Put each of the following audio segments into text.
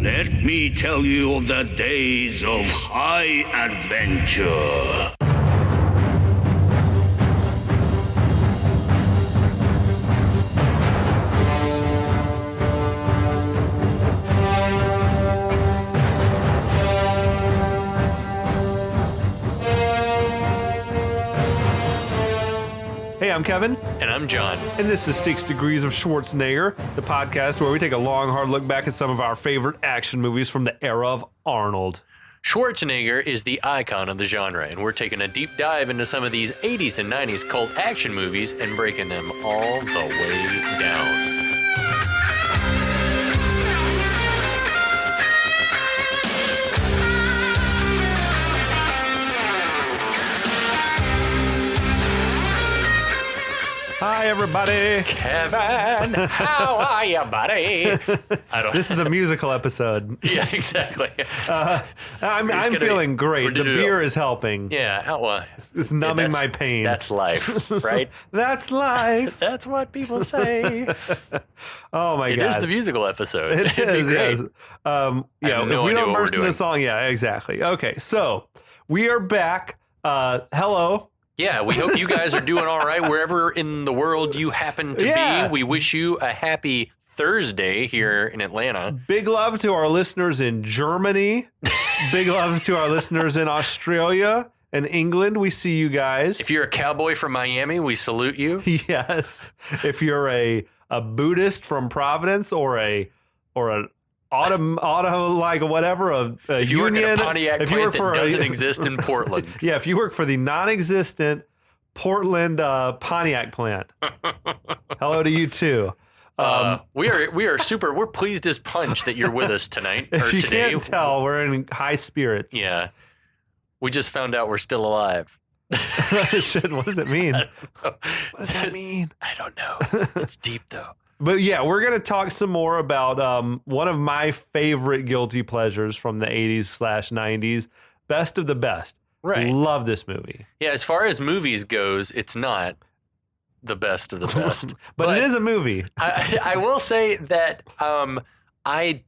Let me tell you of the days of high adventure. Hey, I'm Kevin. And I'm John. And this is 6 Degrees of Schwarzenegger, the podcast where we take a long, hard look back at some of our favorite action movies from the era of Arnold. Schwarzenegger is the icon of the genre, and we're taking a deep dive into some of these 80s and 90s cult action movies and breaking them all the way down. Hi, everybody. Kevin, how are you, buddy? This is the musical episode. Yeah, exactly. I'm feeling great. The beer is helping. Yeah, It's numbing my pain. That's life, right? That's life. That's what people say. Oh, my God. It is the musical episode. It is, yes. If we don't burst into song, yeah, exactly. Okay, so we are back. Hello. Yeah, we hope you guys are doing all right wherever in the world you happen to be. We wish you a happy Thursday here in Atlanta. Big love to our listeners in Germany. Big love to our listeners in Australia and England. We see you guys. If you're a cowboy from Miami, we salute you. Yes. If you're a Buddhist from Providence or an auto like whatever, if you union, work at a Pontiac plant that doesn't exist in Portland. Yeah, if you work for the non-existent Portland Pontiac plant. Hello to you too. We're pleased as punch that you're with us tonight or if you today. Can't tell, we're in high spirits. Yeah. We just found out we're still alive. What does it mean? What does that mean? I don't know. It's deep though. But yeah, we're going to talk some more about one of my favorite guilty pleasures from the 80s/90s, Best of the Best. Right. Love this movie. Yeah, as far as movies goes, it's not the best of the best. but it is a movie. I will say that I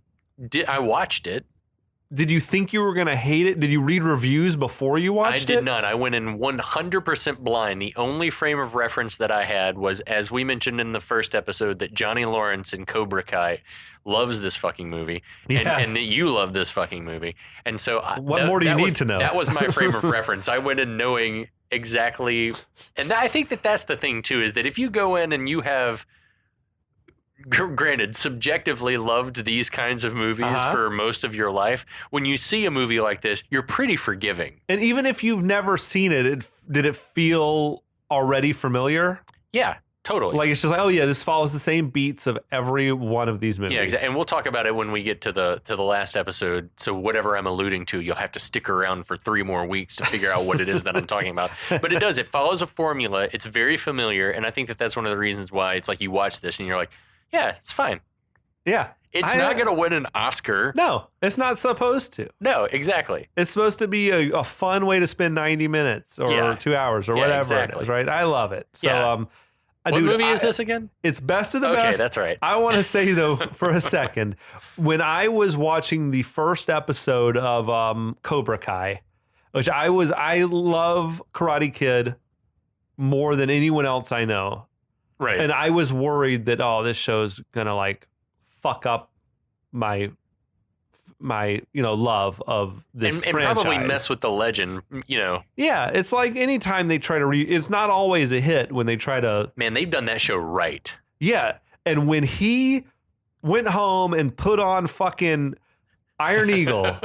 watched it. Did you think you were going to hate it? Did you read reviews before you watched it? I did not. I went in 100% blind. The only frame of reference that I had was, as we mentioned in the first episode, that Johnny Lawrence in Cobra Kai loves this fucking movie. Yes. And that you love this fucking movie. And so what more do you need to know? That was my frame of reference. I went in knowing exactly. And I think that that's the thing, too, is that if you go in and you have, granted, subjectively loved these kinds of movies for most of your life, when you see a movie like this, you're pretty forgiving. And even if you've never seen it, did it feel already familiar? Yeah, totally. Like, it's just like, oh yeah, this follows the same beats of every one of these movies. Yeah, exactly. And we'll talk about it when we get to the last episode. So whatever I'm alluding to, you'll have to stick around for 3 more weeks to figure out what it is that I'm talking about. But it does. It follows a formula. It's very familiar. And I think that that's one of the reasons why it's like you watch this and you're like, yeah, it's fine. Yeah. It's not going to win an Oscar. No, it's not supposed to. No, exactly. It's supposed to be a fun way to spend 90 minutes or 2 hours or whatever it is, right? I love it. So, what movie is this again? It's Best of the Best. Okay, that's right. I want to say, though, for a second, when I was watching the first episode of Cobra Kai, which I love Karate Kid more than anyone else I know. Right. And I was worried that, this show's going to like fuck up my love of this and franchise. probably mess with the legend, Yeah, it's like anytime they try to it's not always a hit when they try to. Man, they've done that show right. Yeah, and when he went home and put on fucking Iron Eagle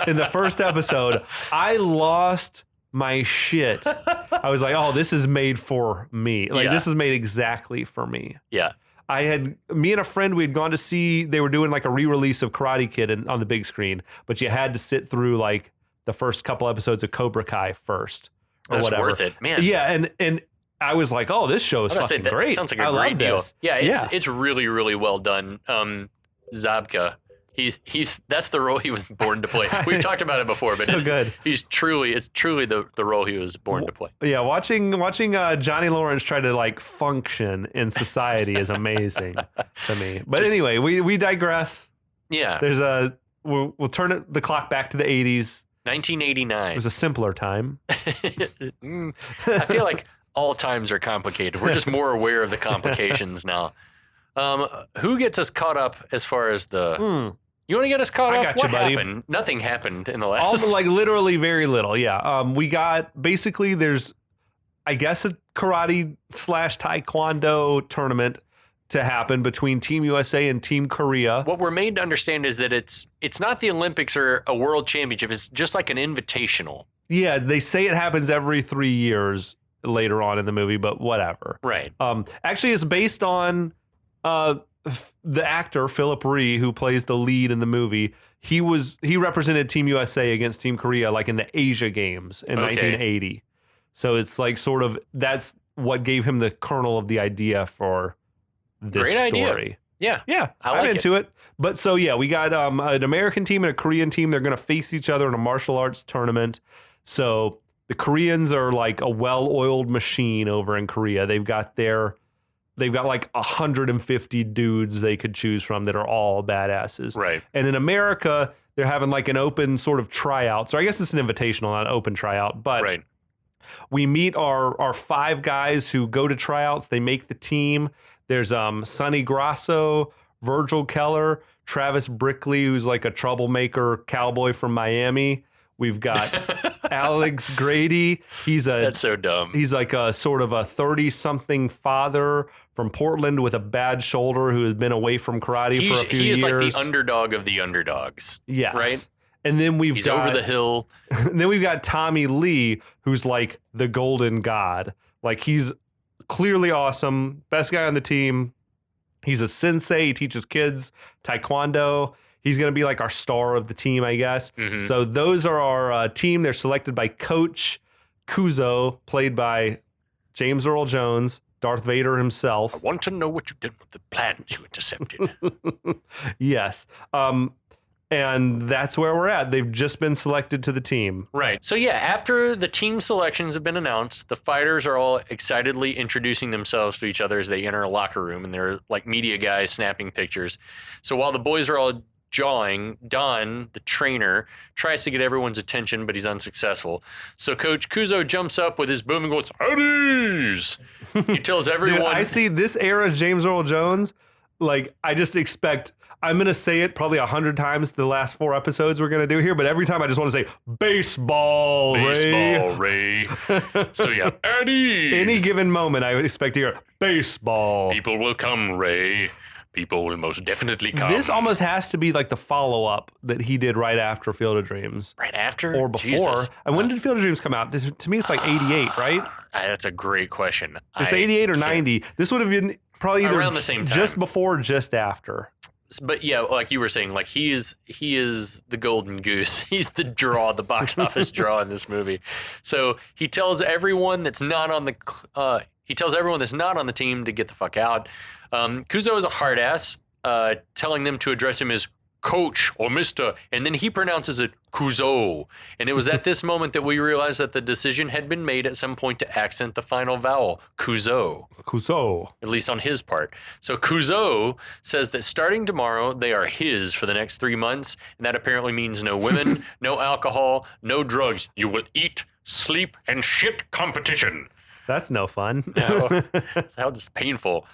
in the first episode, I lost my shit. I was like, oh, this is made for me. Like, this is made exactly for me. Yeah. Me and a friend, we had gone to see, they were doing like a re-release of Karate Kid on the big screen, but you had to sit through like the first couple episodes of Cobra Kai first or whatever. Worth it, man. Yeah, and I was like, oh, this show is fucking great. Sounds like a great deal. This. Yeah, it's really, really well done. Zabka, that's the role he was born to play. We've talked about it before, but good. It's truly the role he was born to play. Yeah, watching Johnny Lawrence try to like function in society is amazing to me. But anyway, we digress. Yeah. There's we'll turn the clock back to the 80s. 1989. It was a simpler time. I feel like all times are complicated. We're just more aware of the complications now. Who gets us caught up as far as the... You want to get us caught up? Got you, buddy. Happened? Nothing happened in the last... Like literally very little, yeah. We got, basically there's, I guess, a karate/taekwondo tournament to happen between Team USA and Team Korea. What we're made to understand is that it's not the Olympics or a world championship. It's just like an invitational. Yeah, they say it happens every 3 years later on in the movie, but whatever. Right. Actually, it's based on the actor Philip Rhee, who plays the lead in the movie. He represented Team USA against Team Korea like in the Asia Games in 1980. So it's like sort of that's what gave him the kernel of the idea for this Great story. Idea. Yeah, I'm like into it. But so yeah, we got an American team and a Korean team. They're going to face each other in a martial arts tournament. So the Koreans are like a well-oiled machine over in Korea. They've got like 150 dudes they could choose from that are all badasses. Right. And in America, they're having like an open sort of tryout. So I guess it's an invitational, not an open tryout. But right. We meet our 5 guys who go to tryouts. They make the team. There's Sonny Grasso, Virgil Keller, Travis Brickley, who's like a troublemaker cowboy from Miami. We've got Alex Grady. That's so dumb. He's like a sort of a 30-something father from Portland with a bad shoulder who has been away from karate for a few years. He's like the underdog of the underdogs. Yes. Right? And then he's over the hill. And then we've got Tommy Lee, who's like the golden god. Like he's clearly awesome. Best guy on the team. He's a sensei. He teaches kids taekwondo. He's going to be like our star of the team, I guess. Mm-hmm. So those are our team. They're selected by Coach Couzo, played by James Earl Jones, Darth Vader himself. I want to know what you did with the plans you intercepted. Yes. And that's where we're at. They've just been selected to the team. Right. So yeah, after the team selections have been announced, the fighters are all excitedly introducing themselves to each other as they enter a locker room, and they're like media guys snapping pictures. So while the boys are all jawing, Don, the trainer, tries to get everyone's attention, but he's unsuccessful. So Coach Couzo jumps up with his boom and goes, "Howdies!" He tells everyone... Dude, I see this era James Earl Jones, like, I just expect... I'm going to say it probably 100 times the last 4 episodes we're going to do here, but every time I just want to say, baseball, Ray. So yeah, Eddie. Any given moment, I would expect to hear, baseball. People will come, Ray. People will most definitely come. This almost has to be like the follow-up that he did right after Field of Dreams. Right after? Or before. Jesus. And when did Field of Dreams come out? To me, it's like 88, right? That's a great question. It's 88 or 90. This would have been probably either around the same time. Just before or just after. But yeah, like you were saying, like he is the golden goose. He's the draw, the box office draw in this movie. So he tells everyone that's not on the team to get the fuck out. Couzo is a hard ass, telling them to address him as Coach or Mister, and then he pronounces it Couzo. And it was at this moment that we realized that the decision had been made at some point to accent the final vowel, Couzo. Couzo. At least on his part. So Couzo says that starting tomorrow, they are his for the next 3 months, and that apparently means no women, no alcohol, no drugs. You will eat, sleep, and shit competition. That's no fun. No, sounds painful.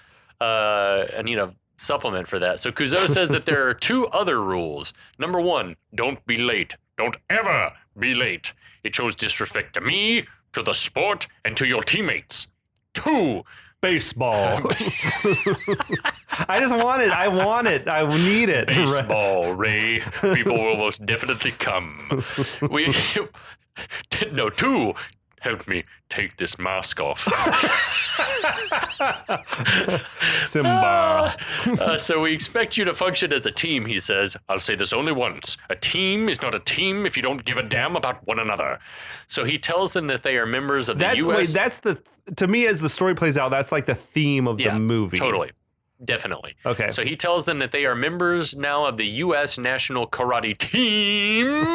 I need a supplement for that. So Couzo says that there are 2 other rules. Number 1, don't be late. Don't ever be late. It shows disrespect to me, to the sport, and to your teammates. 2, baseball. I just want it. I want it. I need it. Baseball, Ray. People will most definitely come. No, 2. Help me take this mask off. Simba. So we expect you to function as a team, he says. I'll say this only once. A team is not a team if you don't give a damn about one another. So he tells them that they are members of the U.S. Wait, to me, as the story plays out, that's like the theme of the movie. Totally. Definitely. Okay. So he tells them that they are members now of the U.S. National Karate Team,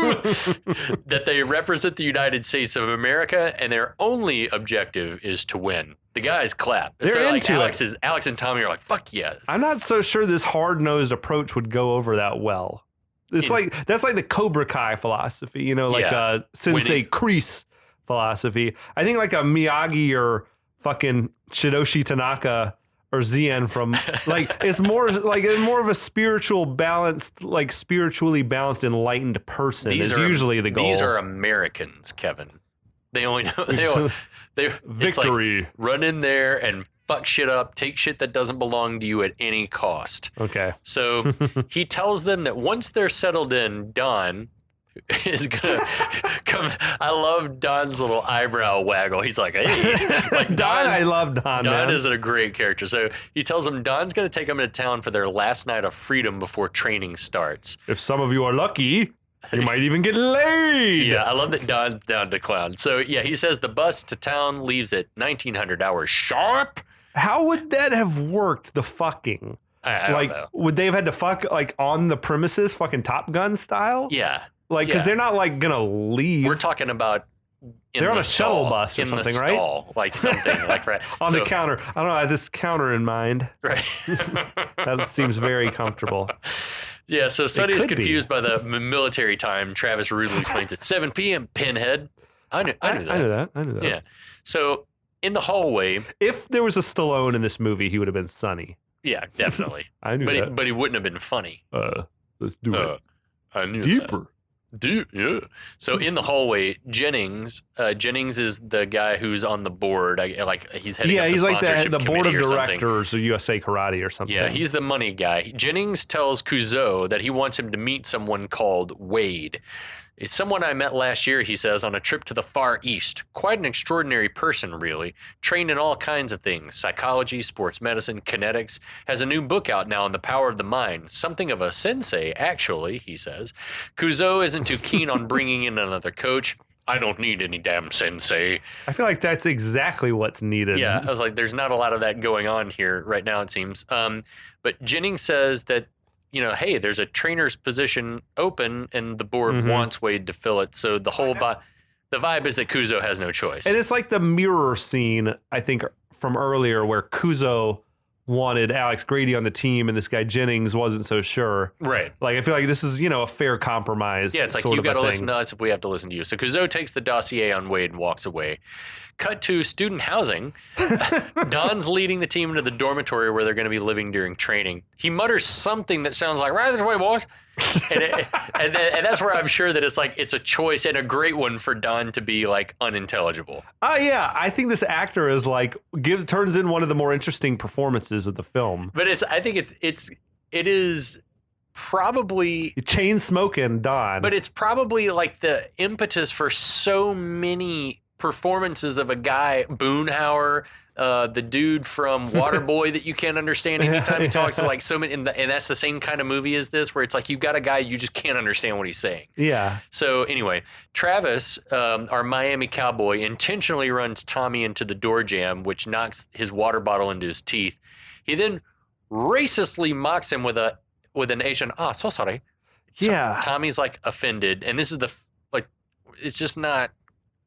that they represent the United States of America, and their only objective is to win. The guys clap. They're like into Alex and Tommy are like, fuck yeah. I'm not so sure this hard-nosed approach would go over that well. It's that's like the Cobra Kai philosophy, you know, like Sensei Kreese philosophy. I think like a Miyagi or fucking Shidoshi Tanaka or Zien from like it's more of a spiritual balanced, like spiritually balanced, enlightened person is usually the goal. These are Americans, Kevin. They only know victory. Like, run in there and fuck shit up, take shit that doesn't belong to you at any cost. Okay. So he tells them that once they're settled in, Don is gonna come. I love Don's little eyebrow waggle. He's like, hey, like Don. I love Don. Don is a great character. So he tells them Don's gonna take them to town for their last night of freedom before training starts. If some of you are lucky, you might even get laid. Yeah, I love that Don's down to clown. So yeah, he says the bus to town leaves at 1900 hours sharp. How would that have worked? The fucking I don't know. Would they have had to fuck like on the premises, fucking Top Gun style? Yeah. Like, because they're not like gonna leave. We're talking about they're on a shuttle bus or in something, the right? Stall, like something like right on the counter. I don't know. I have this counter in mind. Right. That seems very comfortable. Yeah. So Sonny is confused by the military time. Travis rudely explains it's 7 p.m. Pinhead. I knew that. I knew that. Yeah. So in the hallway, if there was a Stallone in this movie, he would have been Sonny. Yeah, definitely. I knew that. But he wouldn't have been funny. Let's do it. I knew deeper. Yeah. So in the hallway, Jennings is the guy who's on the board. He's heading up the he's like the board of directors of USA Karate or something. Yeah, he's the money guy. Jennings tells Couzo that he wants him to meet someone called Wade. It's someone I met last year, he says, on a trip to the Far East. Quite an extraordinary person, really. Trained in all kinds of things. Psychology, sports medicine, kinetics. Has a new book out now on the power of the mind. Something of a sensei, actually, he says. Couzo isn't too keen on bringing in another coach. I don't need any damn sensei. I feel like that's exactly what's needed. Yeah, I was like, there's not a lot of that going on here right now, it seems. But Jennings says that, you know, hey, there's a trainer's position open and the board wants Wade to fill it. So the whole the vibe is that Couzo has no choice. And it's like the mirror scene, I think, from earlier where Couzo wanted Alex Grady on the team and this guy Jennings wasn't so sure. Right. Like, I feel like this is, you know, a fair compromise. Yeah, it's like you got to listen to us if we have to listen to you. So Couzo takes the dossier on Wade and walks away. Cut to student housing. Don's leading the team into the dormitory where they're going to be living during training. He mutters something that sounds like, right this way, boys. and that's where I'm sure that it's like, it's a choice and a great one for Don to be like unintelligible. Oh, yeah. I think this actor is like, turns in one of the more interesting performances of the film. But I think it is probably chain smoking Don. But it's probably like the impetus for so many performances of a guy, Boonhauer, the dude from Waterboy that you can't understand anytime he talks. Like so many, and that's the same kind of movie as this, where it's like you've got a guy you just can't understand what he's saying. Yeah. So anyway, Travis, our Miami cowboy, intentionally runs Tommy into the door jamb, which knocks his water bottle into his teeth. He then racistly mocks him with an Asian, so sorry. Yeah. Tommy's like offended, and this is it's just not.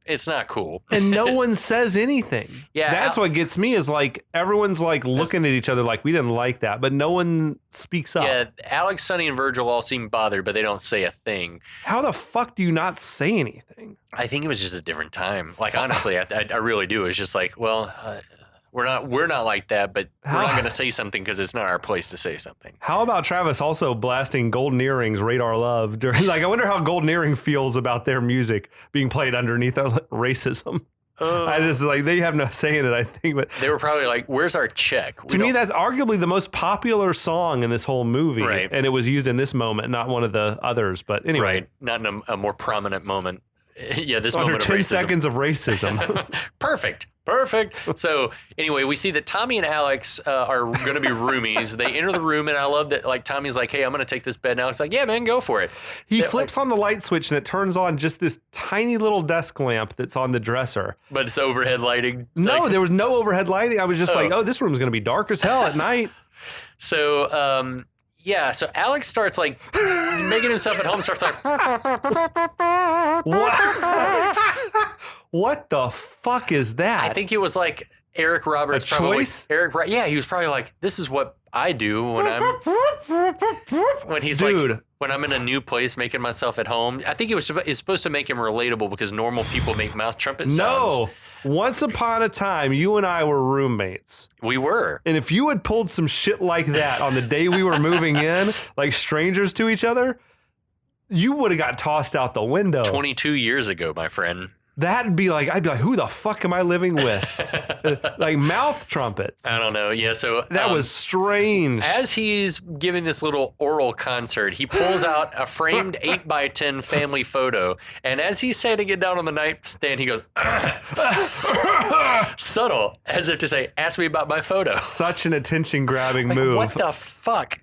It's not cool. And no one says anything. Yeah. That's what gets me is like everyone's like looking at each other like we didn't like that, but no one speaks up. Yeah, Alex, Sonny, and Virgil all seem bothered, but they don't say a thing. How the fuck do you not say anything? I think it was just a different time. Like, honestly, I really do. It's just like, well, we're not like that, but we're not going to say something because it's not our place to say something. How about Travis also blasting Golden Earrings, Radar Love? During, like, I wonder how Golden Earring feels about their music being played underneath racism. I just like, they have no say in it, I think. But they were probably like, where's our check? To me, that's arguably the most popular song in this whole movie. Right. And it was used in this moment, not one of the others. But anyway. Right. Not in a more prominent moment. Yeah, this under moment of 10 racism. seconds of racism. Perfect. So anyway, we see that Tommy and Alex are going to be roomies. They enter the room, and I love that. Like Tommy's like, "Hey, I'm going to take this bed now." It's like, "Yeah, man, go for it." He flips on the light switch, and it turns on just this tiny little desk lamp that's on the dresser. But it's overhead lighting. No, there was no overhead lighting. I was just like, "Oh, this room's going to be dark as hell at night." So, yeah, so Alex starts like making himself at home. Starts like, what the fuck is that? I think it was like Eric Roberts. A choice? Yeah, he was probably like, this is what I do when he's dude, like, when I'm in a new place making myself at home. I think it's supposed to make him relatable because normal people make mouth trumpet sounds. No. Once upon a time, you and I were roommates. We were. And if you had pulled some shit like that on the day we were moving in, like strangers to each other, you would have got tossed out the window. 22 years ago, my friend. I'd be like, who the fuck am I living with? Like mouth trumpets. I don't know. Yeah, so that was strange. As he's giving this little oral concert, he pulls out a framed 8x10 family photo, and as he's setting it down on the nightstand, he goes, subtle, as if to say, ask me about my photo. Such an attention-grabbing move. What the fuck?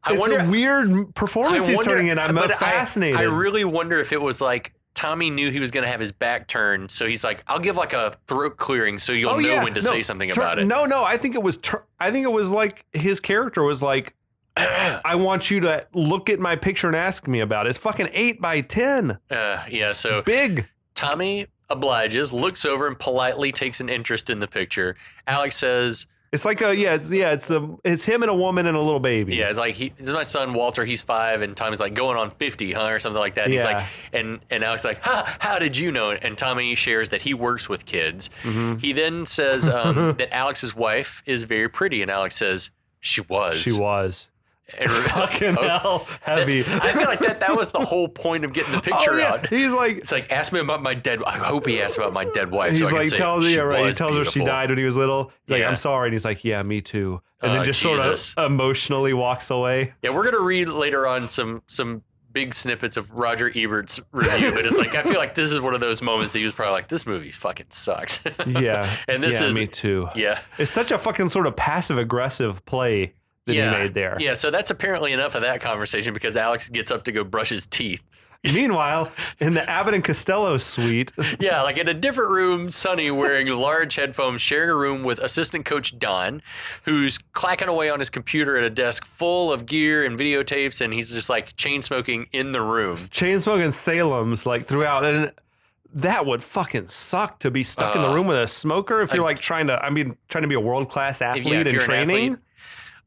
It's a weird performance he's turning in. I'm fascinated. I really wonder if it was like, Tommy knew he was going to have his back turned, so he's like, "I'll give like a throat clearing, so you'll know when to say something about it." No, I think it was. I think it was like his character was like, "I want you to look at my picture and ask me about it." It's fucking 8x10. Yeah, so big. Tommy obliges, looks over, and politely takes an interest in the picture. Alex says, "It's like it's him and a woman and a little baby." Yeah, it's like this is my son Walter. He's 5, and Tommy's like going on 50, huh, or something like that. And he's like, and Alex is like, how did you know? And Tommy shares that he works with kids. Mm-hmm. He then says that Alex's wife is very pretty, and Alex says she was. She was. And fucking hell, heavy. I feel like that was the whole point of getting the picture out. He's like, it's like, ask me about my dead. I hope he asked about my dead wife. He's so I like, can say he tells her she died when he was little. He's like, I'm sorry, and he's like, yeah, me too. And then just sort of emotionally walks away. Yeah, we're gonna read later on some big snippets of Roger Ebert's review, but it's like I feel like this is one of those moments that he was probably like, this movie fucking sucks. Yeah, and this is me too. Yeah, it's such a fucking sort of passive aggressive play that he made there. Yeah, so that's apparently enough of that conversation because Alex gets up to go brush his teeth. Meanwhile, in the Abbott and Costello suite. Yeah, like in a different room, Sonny wearing large headphones, sharing a room with assistant coach Don, who's clacking away on his computer at a desk full of gear and videotapes, and he's just like chain smoking in the room. Chain smoking Salem's like throughout. And that would fucking suck to be stuck in the room with a smoker if you're like trying to be a world-class athlete in training.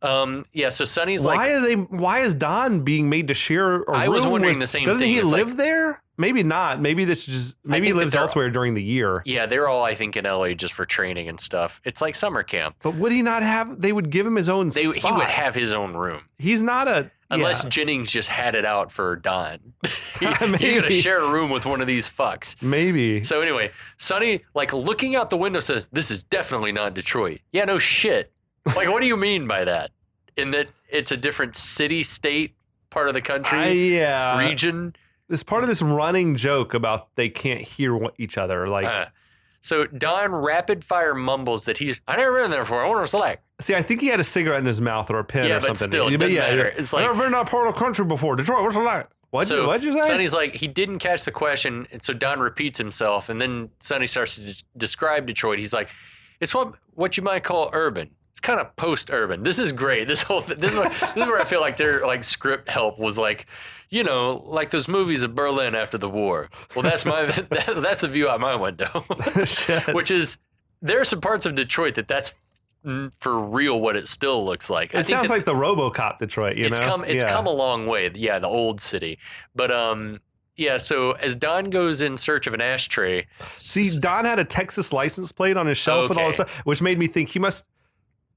So Sonny's like, why is Don being made to share a room? I was wondering the same thing. Doesn't he live there? Maybe not. Maybe he lives elsewhere during the year. Yeah, they're all, I think, in LA just for training and stuff. It's like summer camp. But would he not have, they would give him his own spot. He would have his own room. He's not unless Jennings just had it out for Don. You're going to share a room with one of these fucks. Maybe. So anyway, Sonny, like looking out the window says, this is definitely not Detroit. Yeah, no shit. Like, what do you mean by that? In that it's a different city, state, part of the country, region? It's part of this running joke about they can't hear each other. Like, so Don rapid fire mumbles that I never been there before. I want to select. See, I think he had a cigarette in his mouth or a pen or something. But still, it doesn't matter. It's like, I've never been to that part of the country before. Detroit, what's it like? What'd you say? Sonny's like, he didn't catch the question, and so Don repeats himself, and then Sonny starts to describe Detroit. He's like, it's what you might call urban. It's kind of post-urban. This is great. This whole this is where I feel like their like script help was like, like those movies of Berlin after the war. Well, that's that's the view out my window, which is there are some parts of Detroit that's for real what it still looks like. It sounds like the RoboCop Detroit. It's come a long way. Yeah, the old city, but so as Don goes in search of an ashtray, Don had a Texas license plate on his shelf with all this stuff, which made me think he must.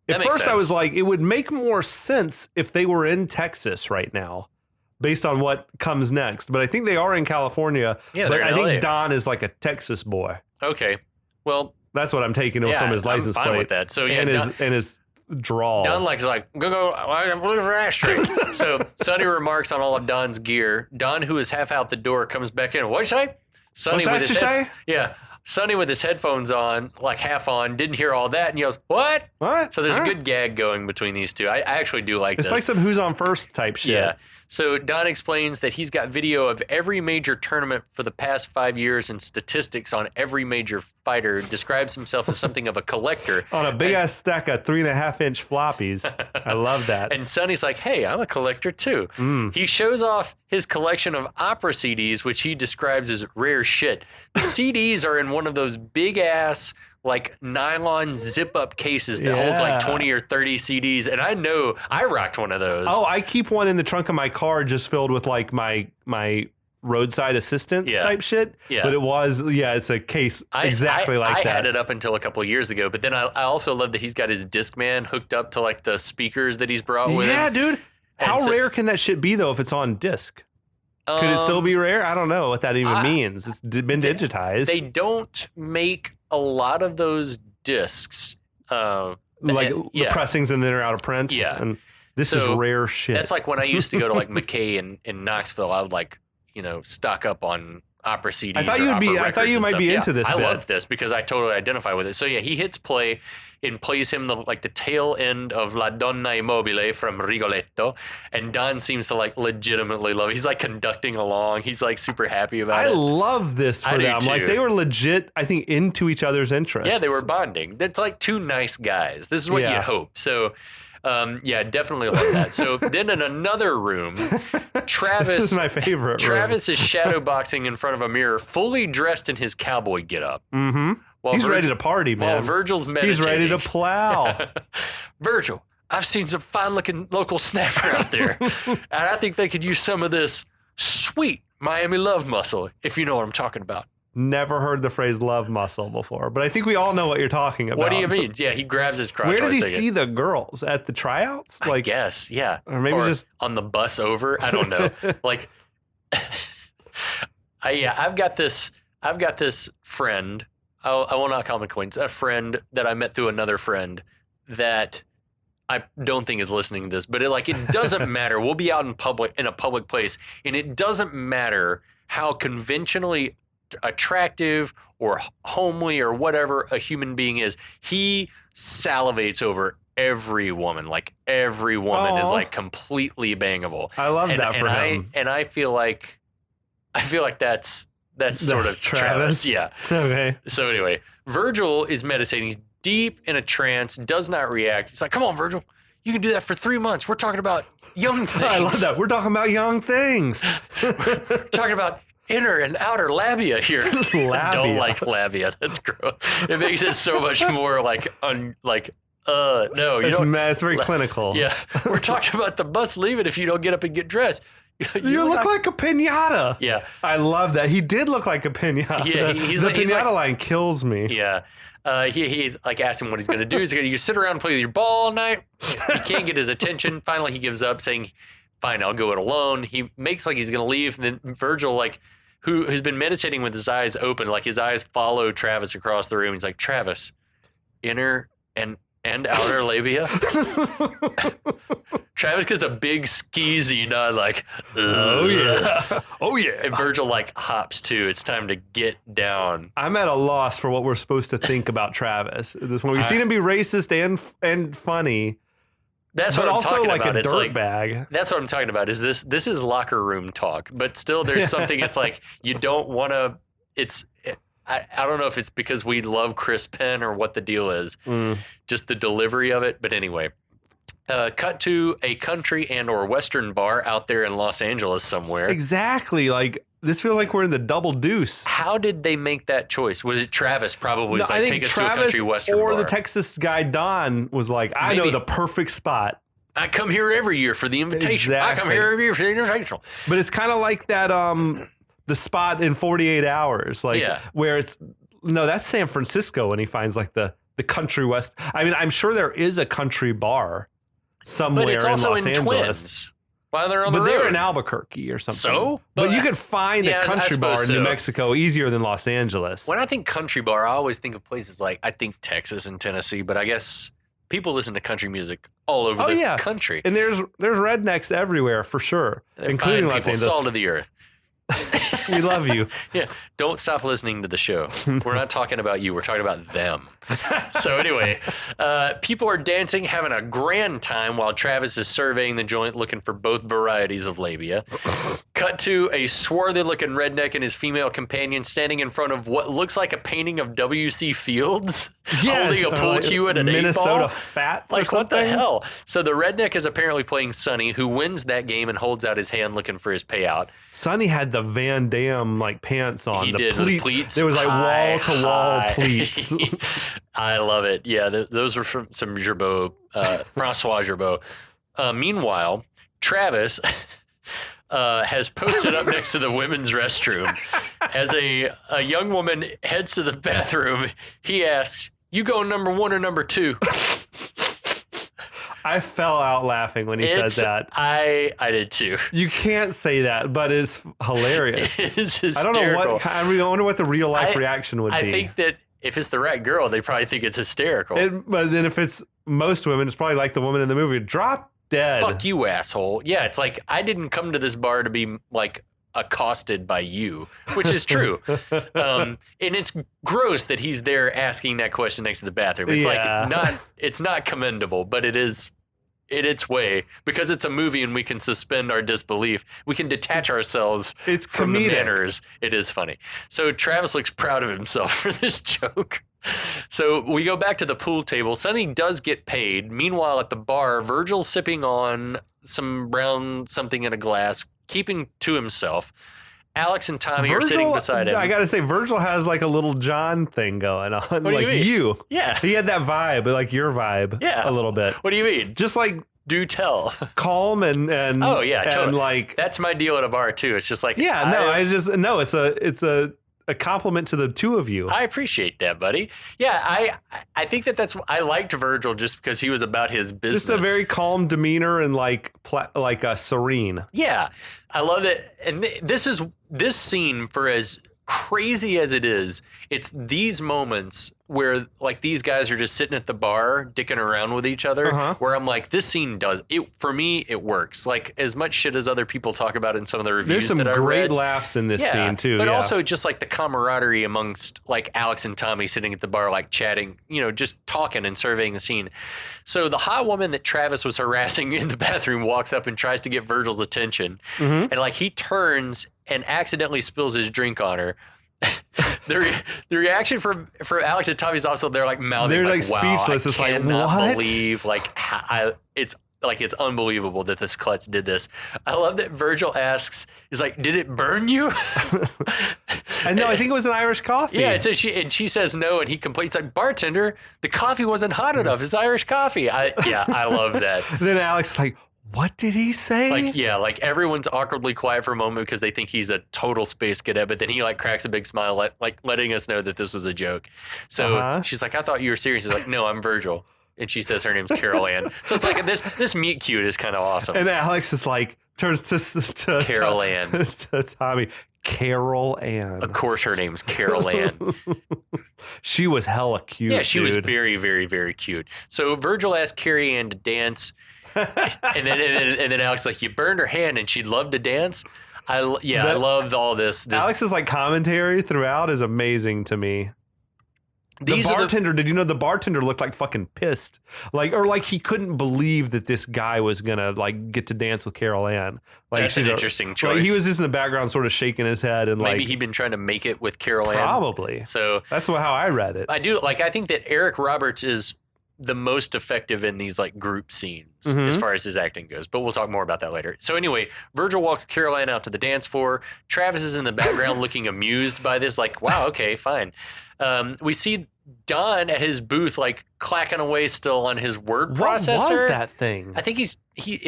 At first, I was like, it would make more sense if they were in Texas right now, based on what comes next. But I think they are in California. Yeah, but I think Don is like a Texas boy. Okay, well, that's what I'm taking from his license plate. With that. So and his drawl. Don like go. I'm looking for an ashtray. So Sonny remarks on all of Don's gear. Don, who is half out the door, comes back in. What'd you say? Sonny What's that you say? Yeah. Sonny with his headphones on, like half on, didn't hear all that, and he goes, "What?" What? So there's a good gag going between these two. I actually do like this. It's like some Who's on First type shit. Yeah. So Don explains that he's got video of every major tournament for the past 5 years and statistics on every major fighter. Describes himself as something of a collector. On a big-ass stack of 3.5-inch floppies. I love that. And Sonny's like, hey, I'm a collector too. He shows off his collection of opera CDs, which he describes as rare shit. The CDs are in one of those big-ass like nylon zip up cases that holds like 20 or 30 CDs. And I know I rocked one of those. Oh, I keep one in the trunk of my car just filled with like my roadside assistance type shit. Yeah. But it's a case exactly like that. I had it up until a couple of years ago, but then I also love that he's got his Discman hooked up to like the speakers that he's brought with him. Yeah, dude. How rare can that shit be though if it's on disc? Could it still be rare? I don't know what that even means. It's been digitized. They don't make a lot of those discs. The pressings and then are out of print. Yeah. And this is rare shit. That's like when I used to go to like McKay in Knoxville, I would like, stock up on opera CDs. I thought you might be into this. I love this because I totally identify with it. So yeah, he hits play and plays him the tail end of La Donna Immobile from Rigoletto, and Don seems to like legitimately love it. He's like conducting along. He's like super happy about it. I love this for them. Like they were legit, I think, into each other's interests. Yeah, they were bonding. That's like two nice guys. This is what you'd hope. So definitely love that. So then in another room, Travis. This is my favorite. Travis is shadowboxing in front of a mirror, fully dressed in his cowboy getup. Mm-hmm. He's ready to party, man. While Virgil's meditating. He's ready to plow. Virgil, I've seen some fine-looking local snapper out there, and I think they could use some of this sweet Miami love muscle, if you know what I'm talking about. Never heard the phrase love muscle before, but I think we all know what you're talking about. What do you mean? Yeah, he grabs his crotch. Where did he see the girls? At the tryouts? I guess, yeah. Or maybe just on the bus over. I don't know. Like, I've got this friend. I will not call him acquaintance. A friend that I met through another friend that I don't think is listening to this, but it doesn't matter. We'll be out in a public place, and it doesn't matter how conventionally attractive or homely or whatever a human being is. He salivates over every woman. Like every woman is like completely bangable. I love that for him. And I feel like that's sort of Travis. Yeah. Okay. So anyway, Virgil is meditating. He's deep in a trance, does not react. He's like, come on, Virgil. You can do that for 3 months. We're talking about young things. I love that. We're talking about young things. We're talking about inner and outer labia here. Labia. I don't like labia. That's gross. It makes it so much more no, you don't. It's very clinical. Yeah. We're talking about the bus leaving if you don't get up and get dressed. You look like a pinata. Yeah. I love that. He did look like a pinata. Yeah, the pinata line kills me. Yeah. He's like asking what he's going to do. He's going to sit around and play with your ball all night. He can't get his attention. Finally, he gives up saying, fine, I'll go it alone. He makes like he's going to leave. And then Virgil, who's been meditating with his eyes open, like his eyes follow Travis across the room. He's like, Travis, inner and outer labia. Travis gets a big skeezy nod like, oh yeah. Oh yeah. And Virgil hops too. It's time to get down. I'm at a loss for what we're supposed to think about Travis. When we've seen him be racist and funny. That's what I'm talking about. But also like a dirt bag. That's what I'm talking about. Is this is locker room talk, but still there's something. It's like you don't want to. I don't know if it's because we love Chris Penn or what the deal is. Just the delivery of it. But anyway, cut to a country and or Western bar out there in Los Angeles somewhere. Exactly. Like this feels like we're in the double deuce. How did they make that choice? Was it Travis probably was like, take us to a country Western bar? Or the Texas guy Don was like, I know the perfect spot. I come here every year for the invitation. Exactly. I come here every year for the invitation. But it's kind of like that the spot in 48 Hours, where that's San Francisco, and he finds like the country west. I mean, I'm sure there is a country bar somewhere in Los Angeles. But it's also in Twins. While they're on the road. But they're in Albuquerque or something. So? But you could find a country bar in New Mexico easier than Los Angeles. When I think country bar, I always think of places like, I think Texas and Tennessee, but I guess people listen to country music all over the country. And there's rednecks everywhere for sure, including Los Angeles. Salt of the earth. We love you. Yeah. Don't stop listening to the show. We're not talking about you. We're talking about them. So anyway, people are dancing, having a grand time while Travis is surveying the joint, looking for both varieties of labia. Cut to a swarthy looking redneck and his female companion standing in front of what looks like a painting of W.C. Fields. Holding a pool cue and an Minnesota 8-ball. Fats like, what the hell? So the redneck is apparently playing Sonny, who wins that game and holds out his hand looking for his payout. Sonny had the Van Damme like pants on. He the did with pleats. There was like High, wall to wall high. pleats. I love it. Yeah, those were from some Gerbeau, Francois Gerbeau. Meanwhile, Travis has posted up next to the women's restroom. As a young woman heads to the bathroom, he asks, "You going number 1 or number 2?" I fell out laughing when he said that. I did too. You can't say that, but it's hilarious. It is hysterical. I don't know what. I wonder what the real life reaction would be. I think that if it's the right girl, they probably think it's hysterical. But then if it's most women, it's probably like the woman in the movie. Drop dead. Fuck you, asshole. Yeah, it's like, I didn't come to this bar to be like accosted by you, which is true. And it's gross that he's there asking that question next to the bathroom. It's it's not commendable, but it is in its way, because it's a movie and we can suspend our disbelief. We can detach ourselves from the manners. It is funny. So Travis looks proud of himself for this joke. So we go back to the pool table. Sonny does get paid. Meanwhile, at the bar, Virgil's sipping on some brown something in a glass, keeping to himself. Alex and Tommy are sitting beside him. I got to say, Virgil has like a little John thing going on. What do you mean? Yeah. He had that vibe, like your vibe. Yeah. A little bit. What do you mean? Just like do tell. Calm and oh yeah, totally. And like that's my deal at a bar too. It's just like it's a compliment to the two of you. I appreciate that, buddy. Yeah, I think that's I liked Virgil just because he was about his business. Just a very calm demeanor and like serene. Yeah, I love it. And this scene, for as crazy as it is, it's these moments where like these guys are just sitting at the bar dicking around with each other, where I'm like, this scene does it for me. It works. Like, as much shit as other people talk about in some of the reviews that I read. There's some great laughs in this scene too, but also just like the camaraderie amongst like Alex and Tommy sitting at the bar, like chatting, just talking and surveying the scene. So the hot woman that Travis was harassing in the bathroom walks up and tries to get Virgil's attention, and like he turns and accidentally spills his drink on her. The reaction from Alex and Tommy is also, they're like mouthing, they're like wow, speechless. I cannot believe it's unbelievable that this klutz did this. I love that Virgil asks, he's like, did it burn you? And no, I think it was an Irish coffee. Yeah, so she says no, and he complains like, bartender, the coffee wasn't hot enough. It's Irish coffee. I love that. Then Alex is like, what did he say? Like everyone's awkwardly quiet for a moment because they think he's a total space cadet, but then he like cracks a big smile, like letting us know that this was a joke. So she's like, I thought you were serious. He's like, no, I'm Virgil. And she says her name's Carol Ann. So it's like this meet cute is kind of awesome. And Alex is like, turns to Carol Ann. To Tommy. Carol Ann. Of course her name's Carol Ann. She was hella cute. Yeah, she was very, very, very cute. So Virgil asked Carrie Ann to dance. and then Alex like, you burned her hand and she'd love to dance. I loved all this. Alex's like commentary throughout is amazing to me. Did you know the bartender looked like fucking pissed? Like he couldn't believe that this guy was gonna like get to dance with Carol Ann. Like, that's an interesting choice. Like, he was just in the background sort of shaking his head and maybe he'd been trying to make it with Carol Ann. Probably. So that's how I read it. I think that Eric Roberts is the most effective in these like group scenes as far as his acting goes, but we'll talk more about that later. So anyway, Virgil walks Carol Ann out to the dance floor. Travis is in the background looking amused by this, like, wow, okay, fine. We see Don at his booth, like clacking away still on his word processor. What was that thing? I think it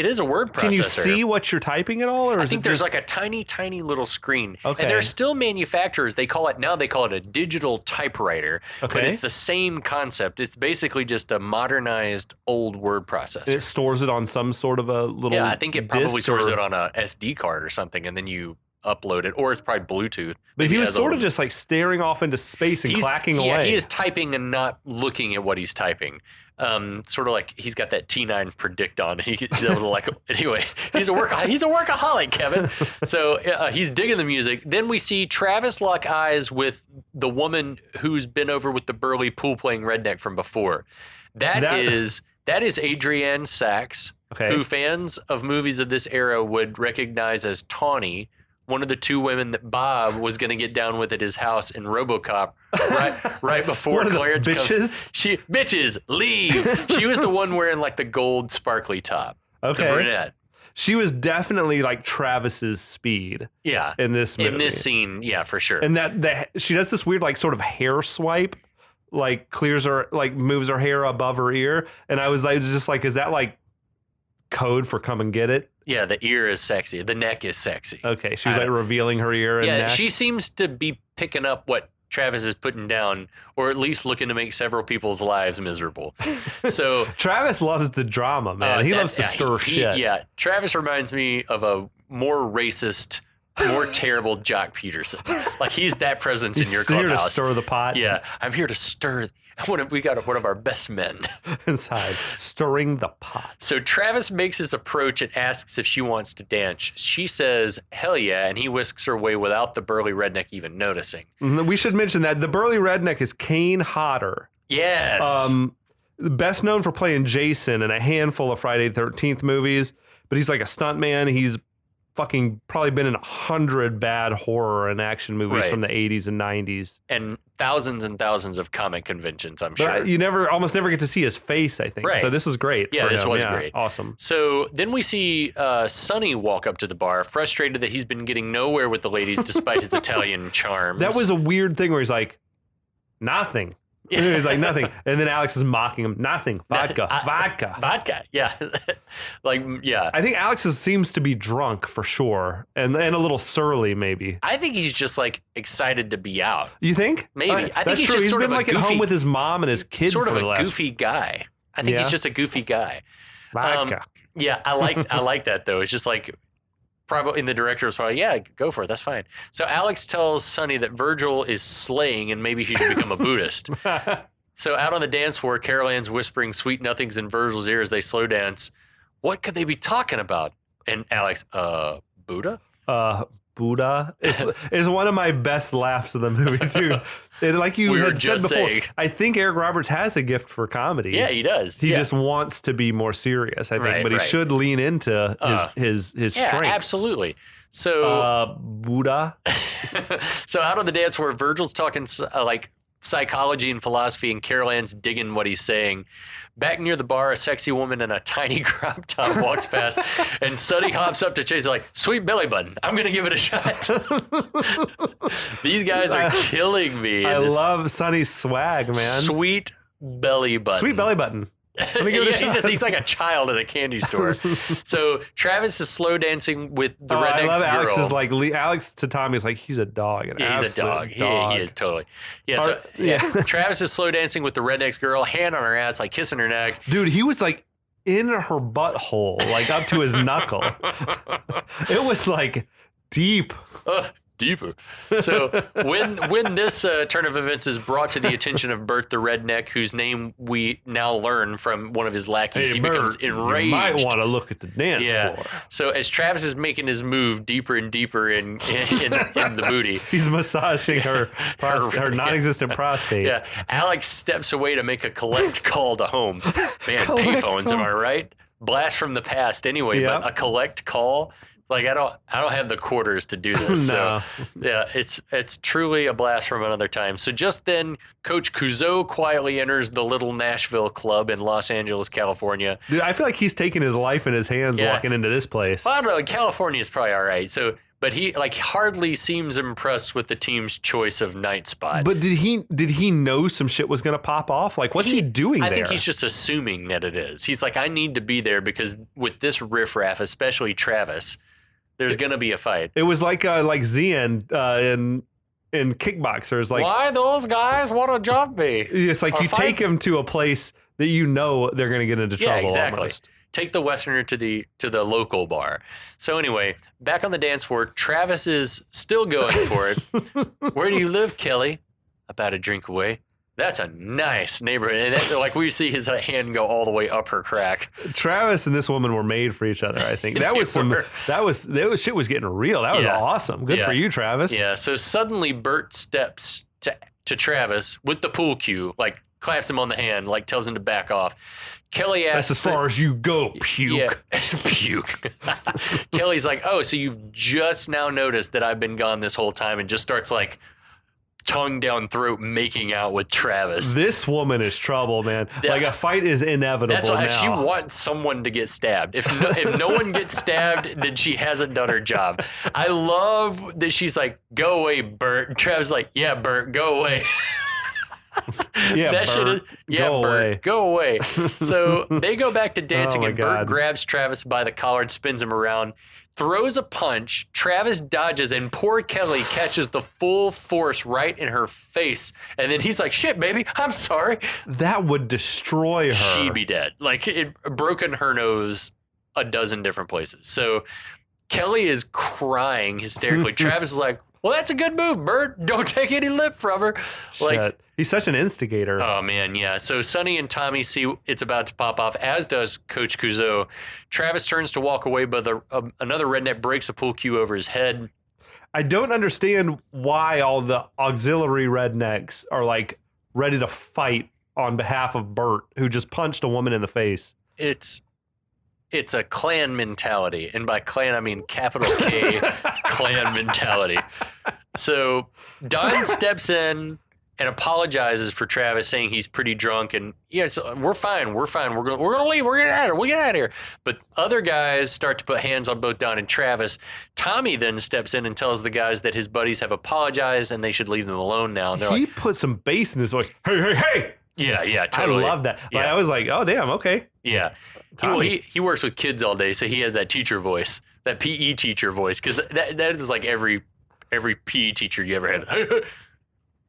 is a word processor. Can you see what you're typing at all? Or I think there's like a tiny, tiny little screen. Okay. And there's still manufacturers. They call it a digital typewriter. Okay. But it's the same concept. It's basically just a modernized old word processor. It stores it on some sort of a little. Yeah, I think it probably stores it on a SD card or something, and then you upload it, or it's probably Bluetooth. But he was sort of just like staring off into space and clacking away. Yeah, he is typing and not looking at what he's typing. Sort of like he's got that T9 predict on. He's able to like, anyway, he's a workaholic, Kevin. So he's digging the music. Then we see Travis lock eyes with the woman who's been over with the burly pool playing redneck from before. That is Adrienne Sachs, who fans of movies of this era would recognize as Tawny, one of the two women that Bob was going to get down with at his house in RoboCop right before Clarence comes. Bitches, leave. She was the one wearing like the gold sparkly top. Okay. The brunette. She was definitely like Travis's speed. Yeah. In this movie. In this scene, yeah, for sure. And that she does this weird like sort of hair swipe, like clears her, like moves her hair above her ear. And I was like, just like, is that like code for come and get it? Yeah, the ear is sexy. The neck is sexy. Okay, she was like revealing her ear and neck. She seems to be picking up what Travis is putting down, or at least looking to make several people's lives miserable. So Travis loves the drama, man. He loves to stir shit. Yeah, Travis reminds me of a more racist, more terrible Jock Peterson. Like he's that presence in your clubhouse. Here to stir the pot. Yeah, I'm here to stir. We got one of our best men inside, stirring the pot. So Travis makes his approach and asks if she wants to dance. She says, hell yeah, and he whisks her away without the burly redneck even noticing. We should mention that the burly redneck is Kane Hodder. Yes. Best known for playing Jason in a handful of Friday the 13th movies, but he's like a stuntman. He's fucking probably been in 100 bad horror and action movies from the 80s and 90s. And thousands of comic conventions, I'm sure. But you almost never get to see his face, I think. Right. So this is great. Yeah, this was great. Awesome. So then we see Sonny walk up to the bar, frustrated that he's been getting nowhere with the ladies despite his Italian charms. That was a weird thing where he's like, nothing. He's like, nothing. And then Alex is mocking him. Nothing. Vodka. Vodka. Yeah. Yeah. I think Alex seems to be drunk for sure. And a little surly, maybe. I think he's just like excited to be out. You think? Maybe. I think he's just sort been of like goofy, at home with his mom and his kids. Sort of for a goofy guy. I think he's just a goofy guy. Vodka. Yeah. I like that though. It's just like, probably in the director was probably, yeah, go for it. That's fine. So Alex tells Sonny that Virgil is slaying and maybe he should become a Buddhist. So out on the dance floor, Carol Ann's whispering sweet nothings in Virgil's ear as they slow dance. What could they be talking about? And Alex, Buddha? Buddha is one of my best laughs of the movie too. And like you had said before, saying. I think Eric Roberts has a gift for comedy. Yeah, he does. He just wants to be more serious, I think, but he should lean into his strengths. Absolutely. So Buddha. So out on the dance floor, Virgil's talking like psychology and philosophy, and Carol Ann's digging what he's saying. Back near the bar, a sexy woman in a tiny crop top walks past, and Sonny hops up to chase her like, sweet belly button, I'm going to give it a shot. These guys are killing me. I love Sonny's swag, man. Sweet belly button. Sweet belly button. Let me give it a shot. He's like a child at a candy store. So Travis is slow dancing with the redneck's girl. I love Alex is like, Alex to Tommy is like, he's a dog. He's a dog. He is totally. Yeah. Travis is slow dancing with the redneck's girl, hand on her ass, like kissing her neck. Dude, he was like in her butthole, like up to his knuckle. It was like deep. Deeper. So when this turn of events is brought to the attention of Bert the redneck, whose name we now learn from one of his lackeys, he becomes enraged. You might want to look at the dance floor. So as Travis is making his move deeper and deeper in the booty, he's massaging her non-existent prostate. Yeah. Alex steps away to make a collect call to home. Man, payphones, am I right? Blast from the past anyway, but a collect call. Like I don't have the quarters to do this. No. So yeah, it's truly a blast from another time. So just then, Coach Couzo quietly enters the Little Nashville Club in Los Angeles, California. Dude, I feel like he's taking his life in his hands walking into this place. Well, I don't know. California is probably all right. So, but he hardly seems impressed with the team's choice of night spot. But did he know some shit was going to pop off? Like, what's he doing there? I think he's just assuming that it is. He's like, I need to be there because with this riffraff, especially Travis, there's going to be a fight. It was like Zian in Kickboxers. Like, why those guys want to jump me? It's like you take him to a place that you know they're going to get into trouble. Yeah, exactly. Almost. Take the Westerner to the local bar. So anyway, back on the dance floor, Travis is still going for it. Where do you live, Kelly? About a drink away. That's a nice neighborhood. And like we see his hand go all the way up her crack. Travis and this woman were made for each other, I think. That was shit was getting real. That was awesome. Good for you, Travis. Yeah. So suddenly Bert steps to Travis with the pool cue, like claps him on the hand, like tells him to back off. Kelly asks, that's as far as you go, puke. Yeah, puke. Kelly's like, oh, so you've just now noticed that I've been gone this whole time, and just starts like tongue down throat making out with Travis. This woman is trouble, man. Yeah. Like a fight is inevitable. That's why now. she wants someone to get stabbed. If no one gets stabbed, then she hasn't done her job. I love that she's like, "Go away, Bert." And Travis is like, "Yeah, Bert, go away." Yeah, that shit is, Bert, yeah, go Bert, away. go away. So they go back to dancing, Oh, my and God. Bert grabs Travis by the collar and spins him around, throws a punch. Travis dodges, and poor Kelly catches the full force right in her face. And then he's like, "Shit, baby, I'm sorry." That would destroy her. She'd be dead. Like, it broken her nose a dozen different places. So Kelly is crying hysterically. Travis is like, "Well, that's a good move, Bert. Don't take any lip from her." Like, Shit. He's such an instigator. oh man, yeah. So Sonny and Tommy see it's about to pop off, as does Coach Couzo. Travis turns to walk away, but another redneck breaks a pool cue over his head. I don't understand why all the auxiliary rednecks are like ready to fight on behalf of Bert, who just punched a woman in the face. It's a clan mentality, and by clan I mean capital K clan mentality. So Don steps in and apologizes for Travis, saying he's pretty drunk, and yeah, so we're fine. We're gonna leave. We're gonna get out of here. We get out of here. But other guys start to put hands on both Don and Travis. Tommy then steps in and tells the guys that his buddies have apologized and they should leave them alone now. And they're He like, put some bass in his voice. Hey, hey, hey! yeah, totally. I love that. Like, Yeah. I was like, oh damn, okay. Yeah. He works with kids all day, so he has that teacher voice, that PE teacher voice, because that is like every PE teacher you ever had.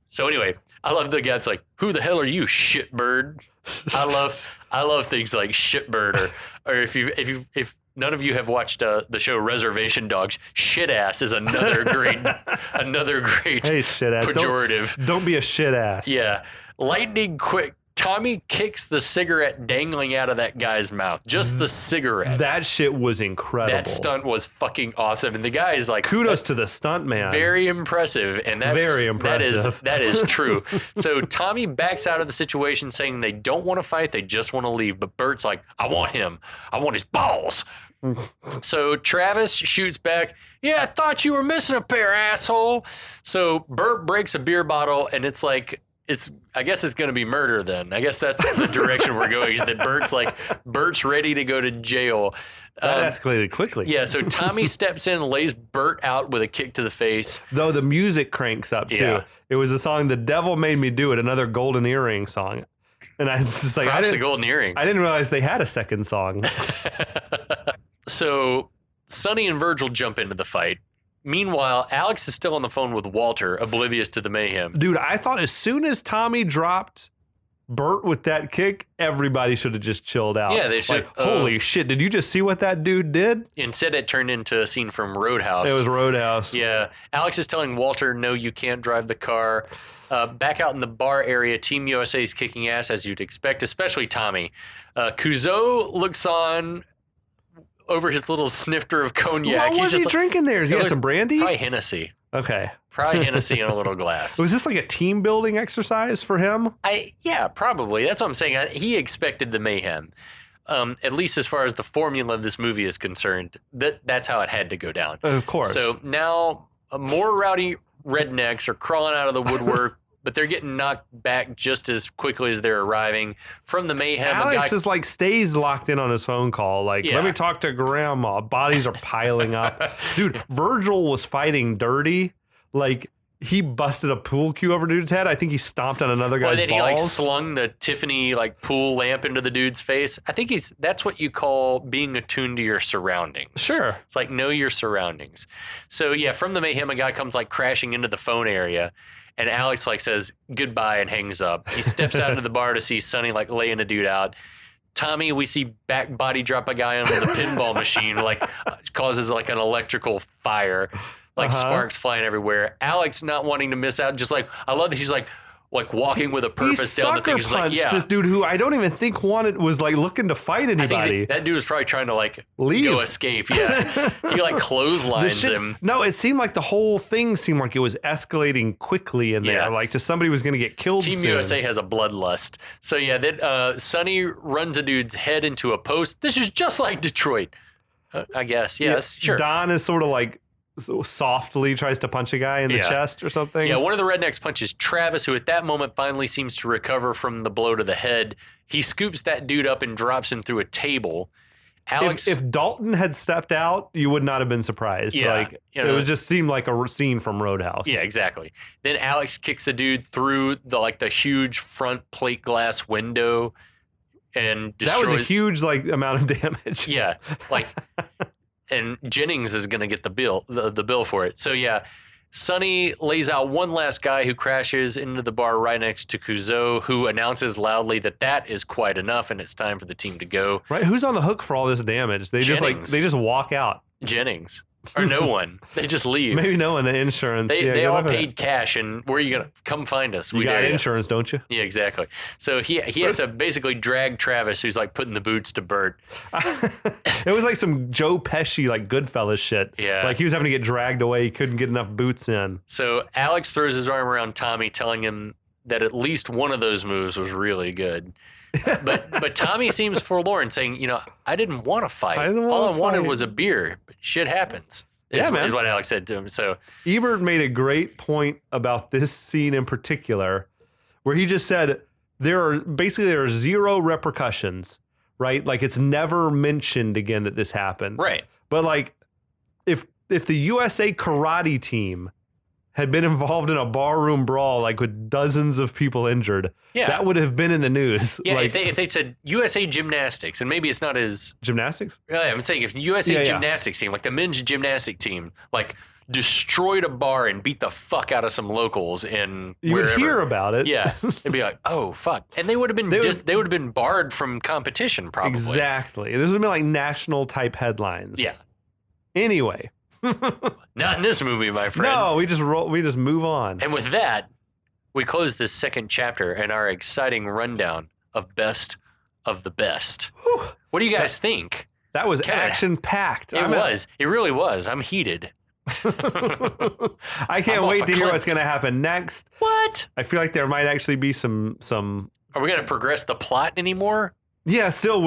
So anyway, I love the guy that's like, "Who the hell are you, shitbird?" I love things like shitbird, or if none of you have watched the show Reservation Dogs, shit ass is another great Hey, shit ass. pejorative. Don't be a shit ass. Yeah. Lightning quick. Tommy kicks the cigarette dangling out of that guy's mouth. Just the cigarette. That shit was incredible. That stunt was fucking awesome. And the guy is like, Kudos to the stunt man. very impressive. And that's Very impressive. That is true. So Tommy backs out of the situation saying they don't want to fight. They just want to leave. But Bert's like, "I want him. I want his balls." So Travis shoots back, "Yeah, I thought you were missing a pair, asshole." So Bert breaks a beer bottle, and it's like, I guess it's going to be murder then. I guess that's the direction we're going, is that Bert's ready to go to jail. That escalated quickly. Yeah, so Tommy steps in and lays Bert out with a kick to the face. Though the music cranks up too. Yeah. It was a song, "The Devil Made Me Do It," another Golden Earring song. And I was just like, Props to Golden Earring. I didn't realize they had a second song. So Sonny and Virgil jump into the fight. Meanwhile, Alex is still on the phone with Walter, oblivious to the mayhem. Dude, I thought as soon as Tommy dropped Bert with that kick, everybody should have just chilled out. Yeah, they should. Like, holy shit, did you just see what that dude did? Instead, it turned into a scene from Roadhouse. It was Roadhouse. Yeah. Alex is telling Walter, "No, you can't drive the car." Back out in the bar area, Team USA is kicking ass, as you'd expect, especially Tommy. Couzo looks on over his little snifter of cognac. What was he drinking there? He had some brandy? Probably Hennessy. Okay. Probably Hennessy in a little glass. Was this like a team building exercise for him? Yeah, probably. That's what I'm saying. He expected the mayhem. At least as far as the formula of this movie is concerned, that's how it had to go down. Of course. So now more rowdy rednecks are crawling out of the woodwork, but they're getting knocked back just as quickly as they're arriving from the mayhem. Alex is like stays locked in on his phone call. Like, Yeah. let me talk to grandma. Bodies are piling up. Dude, Virgil was fighting dirty. Like, he busted a pool cue over dude's head. I think he stomped on another guy's then balls. he like slung the Tiffany like pool lamp into the dude's face. I think that's what you call being attuned to your surroundings. Sure. It's like know your surroundings. So yeah, from the mayhem, a guy comes like crashing into the phone area, and Alex like says goodbye and hangs up. He steps out into the bar to see Sonny like laying a dude out. Tommy, we see back body drop a guy onto the pinball machine, like causes like an electrical fire. Like sparks flying everywhere. Alex not wanting to miss out. Just like, I love that he's like walking with a purpose down the thing. He's like, yeah. This dude who I don't even think was like looking to fight I anybody. think that dude was probably trying to like Leave. go escape. Yeah. He like clotheslines him. No, it seemed like the whole thing seemed like it was escalating quickly in there. Yeah. Like just somebody was going to get killed Team soon. USA has a bloodlust. So yeah, then Sonny runs a dude's head into a post. This is just like Detroit. I guess. Yes, sure. Don is sort of like softly tries to punch a guy in the chest or something. Yeah, one of the rednecks punches Travis, who at that moment finally seems to recover from the blow to the head. He scoops that dude up and drops him through a table. Alex, if Dalton had stepped out, you would not have been surprised. Yeah, like it would just seem like a scene from Roadhouse. Yeah, exactly. Then Alex kicks the dude through the huge front plate glass window and destroys. That was a huge amount of damage. Yeah, and Jennings is going to get the bill for it. So yeah, Sonny lays out one last guy who crashes into the bar right next to Couzo, who announces loudly that is quite enough and it's time for the team to go. Right? Who's on the hook for all this damage? They Jennings. they just walk out. Jennings. Or no one. They just leave. Maybe no one. The insurance. They all paid cash, and where are you gonna come find us? You got insurance, don't you? Yeah, exactly. So he has to basically drag Travis, who's putting the boots to Bert. It was like some Joe Pesci Goodfellas shit. Yeah, he was having to get dragged away. He couldn't get enough boots in. So Alex throws his arm around Tommy, telling him that at least one of those moves was really good. But Tommy seems forlorn, saying, I didn't want to fight. All I wanted was a beer, but shit happens. Is what Alex said to him. So Ebert made a great point about this scene in particular, where he just said there are zero repercussions, right? It's never mentioned again that this happened. Right. But if the USA karate team had been involved in a barroom brawl, with dozens of people injured, that would have been in the news. Yeah, if they said USA Gymnastics, and maybe it's not as... Gymnastics? I'm saying if USA Gymnastics team, the men's gymnastic team, destroyed a bar and beat the fuck out of some locals in you wherever. Would hear about it. Yeah. They'd be like, oh, fuck. And they would have been they would have been barred from competition, probably. Exactly. This would have been national type headlines. Yeah. Anyway. Not in this movie, my friend. No, we just move on. And with that, we close this second chapter and our exciting rundown of Best of the Best. Whew. What do you guys think? That was action-packed. It really was. I'm heated. I can't wait to hear what's going to happen next. What? I feel like there might actually be some... Are we going to progress the plot anymore? Yeah, still,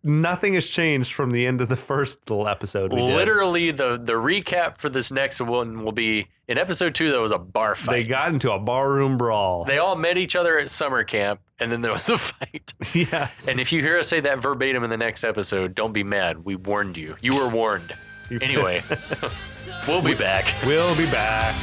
nothing has changed from the end of the first little episode. Literally, the recap for this next one will be, in episode 2, there was a bar fight. They got into a barroom brawl. They all met each other at summer camp, and then there was a fight. Yes. And if you hear us say that verbatim in the next episode, don't be mad. We warned you. You were warned. Anyway, we'll be back. We'll be back.